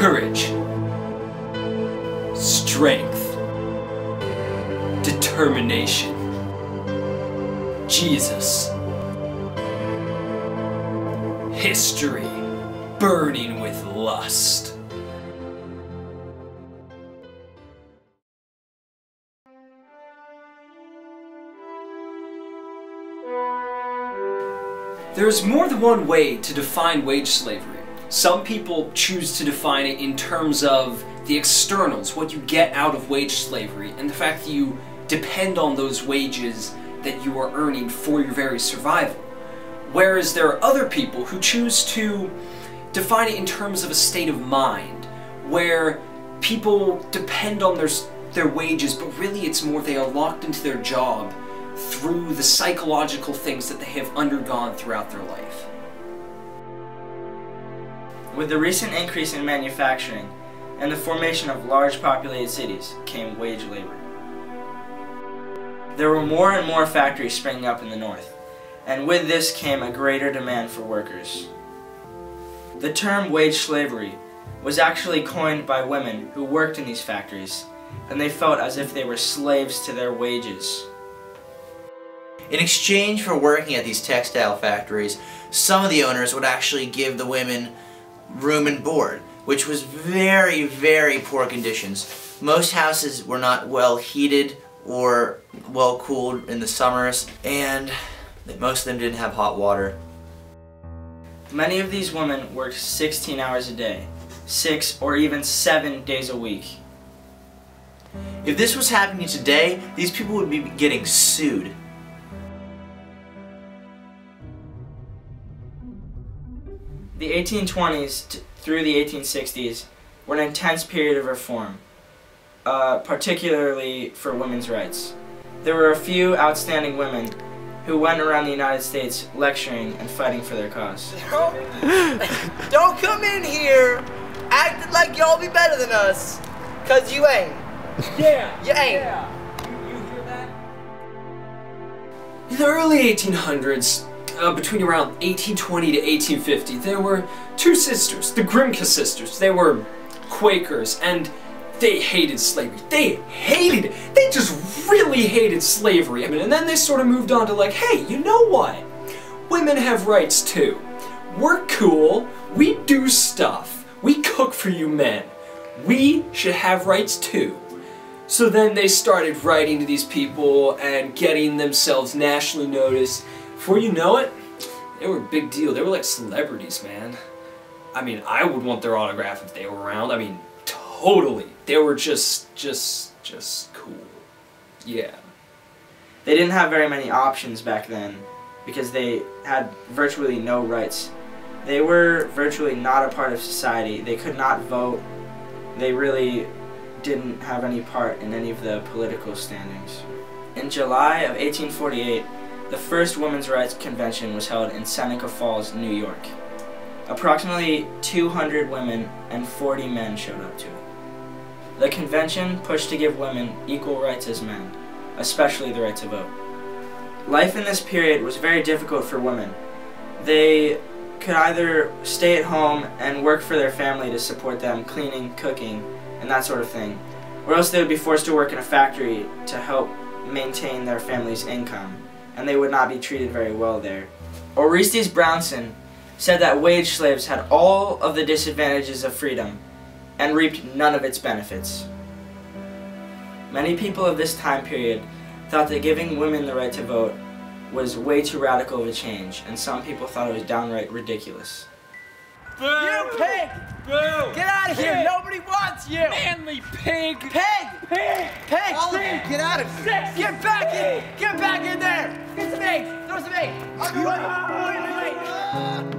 courage, strength, determination. Jesus. History burning with lust. There's more than one way to define wage slavery. Some people choose to define it in terms of the externals, what you get out of wage slavery, and the fact that you depend on those wages that you are earning for your very survival. Whereas there are other people who choose to define it in terms of a state of mind, where people depend on their wages, but really it's more they are locked into their job through the psychological things that they have undergone throughout their life. With the recent increase in manufacturing and the formation of large populated cities came wage labor. There were more and more factories springing up in the north, and with this came a greater demand for workers. The term wage slavery was actually coined by women who worked in these factories, and they felt as if they were slaves to their wages. In exchange for working at these textile factories, some of the owners would actually give the women room and board, which was very, very poor conditions. Most houses were not well heated or well cooled in the summers, and most of them didn't have hot water. Many of these women worked 16 hours a day, 6 or even 7 days a week. If this was happening today, these people would be getting sued. The 1820s through the 1860s were an intense period of reform, particularly for women's rights. There were a few outstanding women who went around the United States lecturing and fighting for their cause. Don't come in here acting like y'all be better than us, cause you ain't. Yeah! You ain't. Yeah. You hear that? In the early 1800s, between around 1820 to 1850, there were two sisters, the Grimke sisters. They were Quakers, and they hated slavery. They just really hated slavery. And then they sort of moved on to like, hey, you know what? Women have rights too. We're cool. We do stuff. We cook for you men. We should have rights too. So then they started writing to these people and getting themselves nationally noticed. Before you know it, they were a big deal. They were like celebrities, man. I mean, I would want their autograph if they were around. I mean, totally. They were just cool. Yeah. They didn't have very many options back then because they had virtually no rights. They were virtually not a part of society. They could not vote. They really didn't have any part in any of the political standings. In July of 1848, the first Women's Rights Convention was held in Seneca Falls, New York. Approximately 200 women and 40 men showed up to it. The convention pushed to give women equal rights as men, especially the right to vote. Life in this period was very difficult for women. They could either stay at home and work for their family to support them, cleaning, cooking, and that sort of thing, or else they would be forced to work in a factory to help maintain their family's income, and they would not be treated very well there. Orestes Brownson said that wage slaves had all of the disadvantages of freedom and reaped none of its benefits. Many people of this time period thought that giving women the right to vote was way too radical of a change, and some people thought it was downright ridiculous. Boo! You pig! Boo! Get out of here! Nobody wants you! Manly pig! Pig! Pig! Pig! All of you, get out of here! Get back in! Get back in there! Get some eggs! Throw some eggs! I'll go. Wait.